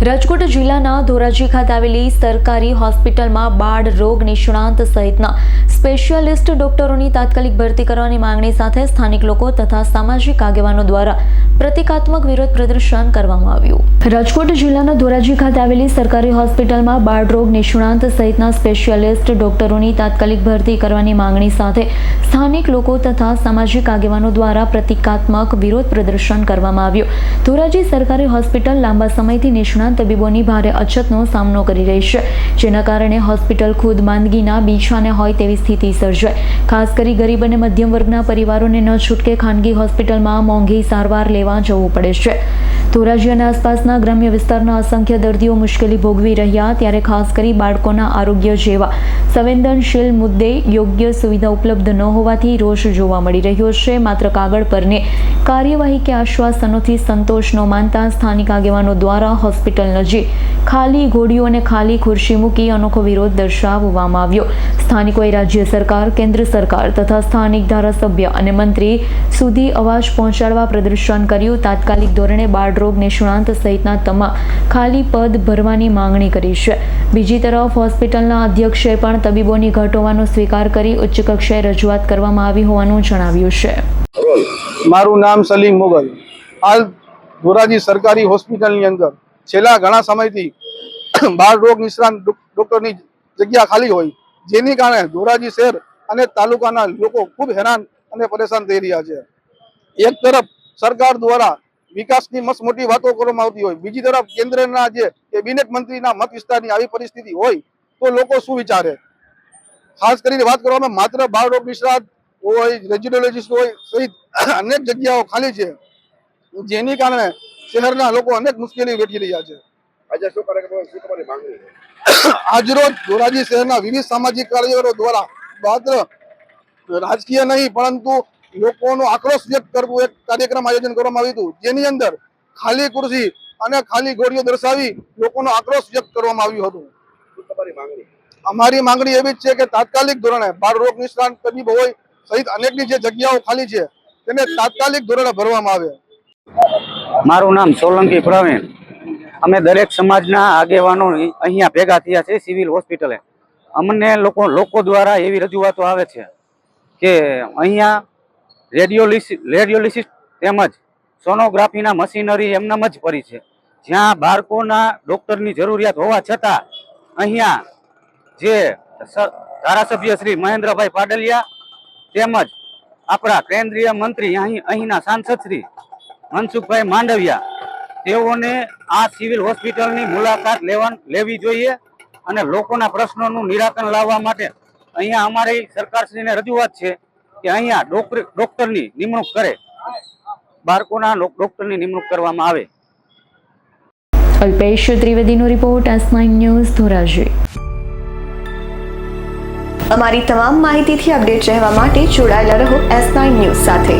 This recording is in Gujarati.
રાજકોટ જિલ્લાના ધોરાજી ખાતે આવેલી સરકારી હોસ્પિટલમાં બાળ રોગ નિષ્ણાંત સહિતના સ્પેશિયાલિસ્ટ ડોક્ટરોની તાત્કાલિક ભરતી કરવાની માંગણી સાથે સ્થાનિક લોકો તથા સામાજિક આગેવાનો દ્વારા પ્રતિકાત્મક વિરોધ પ્રદર્શન કરવામાં આવ્યું। રાજકોટ જિલ્લાના ધોરાજી ખાતે આવેલી સરકારી હોસ્પિટલમાં બાળ રોગ નિષ્ણાંત સહિતના સ્પેશિયાલિસ્ટ ડોક્ટરોની તાત્કાલિક ભરતી કરવાની માંગણી સાથે સ્થાનિક લોકો તથા સામાજિક આગેવાનો દ્વારા પ્રતિકાત્મક વિરોધ પ્રદર્શન કરવામાં આવ્યું। ધોરાજી સરકારી હોસ્પિટલ લાંબા સમયથી નિષ્ણાંત તબીબોની ભારે અછતનો સામનો કરી રહી છે, જેના કારણે હોસ્પિટલ ખુદ માંદગીના બીછાને હોય તેવી સ્થિતિ સર્જાય। ખાસ કરી ગરીબ અને મધ્યમ વર્ગના પરિવારોને ન છૂટકે ખાનગી હોસ્પિટલમાં મોંઘી સારવાર લેવા જવું પડે છે। ધોરાજી અને આસપાસના ગ્રામ્ય વિસ્તારના અસંખ્ય દર્દીઓ મુશ્કેલી ભોગવી રહ્યા, ત્યારે ખાસ કરી બાળકોના આરોગ્ય જેવા સંવેદનશીલ મુદ્દે યોગ્ય સુવિધા ઉપલબ્ધ ન હોવાથી રોષ જોવા મળી રહ્યો છે। માત્ર કાગળ પરની કાર્યવાહી કે આશ્વાસનોથી સંતોષ ન માનતા સ્થાનિક આગેવાનો દ્વારા હોસ્પિટલ નજીક ખાલી ઘોડીઓ અને ખાલી ખુરશી મૂકી અનોખો વિરોધ દર્શાવવામાં આવ્યો। સ્થાનિકોએ રાજ્ય સરકાર, કેન્દ્ર સરકાર તથા સ્થાનિક ધારાસભ્ય અને મંત્રી સુધી અવાજ પહોંચાડવા પ્રદર્શન કર્યું। તાત્કાલિક ધોરણે બાળ રોગ નિષ્ણાંત સહિતના તમામ ખાલી પદ ભરવાની માંગણી કરી છે। બીજી તરફ હોસ્પિટલના અધ્યક્ષે પણ તબીબોની ઘટ હોવાનો સ્વીકાર કરી ઉચ્ચ કક્ષાએ રજૂઆત કરવામાં આવી હોવાનું જણાવ્યું છે। મારું નામ સલીમ મોગલ। હાલ ધોરાજી સરકારી હોસ્પિટલની અંદર છેલ્લા ઘણા સમયથી બાળ રોગ નિષ્ણાંત ડોક્ટરની જગ્યા ખાલી હોય, જેની કારણે ધોરાજી શહેર અને તાલુકાના લોકો ખૂબ હેરાન અને પરેશાન થઈ રહ્યા છે। એક તરફ સરકાર દ્વારા વિકાસની મસ્ત મોટી વાતો કરવામાં આવતી હોય, બીજી તરફ કેન્દ્રના જે કેબિનેટ મંત્રીના મત વિસ્તારની આવી પરિસ્થિતિ હોય તો લોકો શું વિચારે? ખાસ કરીને વાત કરવામાં માત્ર બાળ રોગ નિષ્ણાંત હોય, રેડિયોલોજીસ્ટ હોય સહિત અનેક જગ્યાઓ ખાલી છે, જેની કારણે શહેરના લોકો અનેક મુશ્કેલી વેઠી રહ્યા છે। આજે શું તમારી માંગણી છે? આજરોજ ધોરાજી શહેરના વિવિધ સામાજિક કાર્યકરો દ્વારા માત્ર રાજકીય નહીં પરંતુ લોકોનો આક્રોશ વ્યક્ત કરવું એક કાર્યક્રમ આયોજન કરવામાં આવ્યું હતું, જેની અંદર ખાલી ખુરશી અને ખાલી ગોળીઓ દર્શાવી લોકોનો આક્રોશ વ્યક્ત કરવામાં આવ્યું હતું। શું તમારી માંગણી? અમારી માંગણી એવી જ છે કે તાત્કાલિક ધોરણે બાળ રોગ નિષ્ણાંત તબીબ હોય સહિત અનેકની જે જગ્યાઓ ખાલી છે તેને તાત્કાલિક ધોરણે ભરવામાં આવે। મારું નામ સોલંકી પ્રવીણ। અમે દરેક સમાજના આગેવાનો અહીંયા ભેગા થયા છે સિવિલ હોસ્પિટલે। અમને લોકો દ્વારા એવી રજૂઆતો આવે છે કે અહીંયા રેડિયોલિસિસ તેમજ સોનોગ્રાફીના મશીનરી એમનામ જ પડી છે, જ્યાં બાળકોના ડૉક્ટરની જરૂરિયાત હોવા છતાં અહીંયા જે ધારાસભ્ય શ્રી મહેન્દ્રભાઈ પાડલિયા તેમજ આપણા કેન્દ્રીય મંત્રી અહીંના સાંસદ શ્રી મનસુખભાઈ માંડવિયા, તેઓને આ સિવિલ હોસ્પિટલની મુલાકાત લેવી જોઈએ અને લોકોના પ્રશ્નોનું નિરાકરણ લાવવા માટે અહીંયા અમારી સરકારશ્રીને રજૂઆત છે કે અહીંયા ડૉક્ટરની નિમણૂક કરે, બાળકોના ડૉક્ટરની નિમણૂક કરવામાં આવે। અલ્પેશ ત્રિવેદીનો રિપોર્ટ, S9 ન્યૂઝ, ધોરાજી। અમારી તમામ માહિતીથી અપડેટ રહેવા માટે જોડાયેલા રહો S9 ન્યૂઝ સાથે।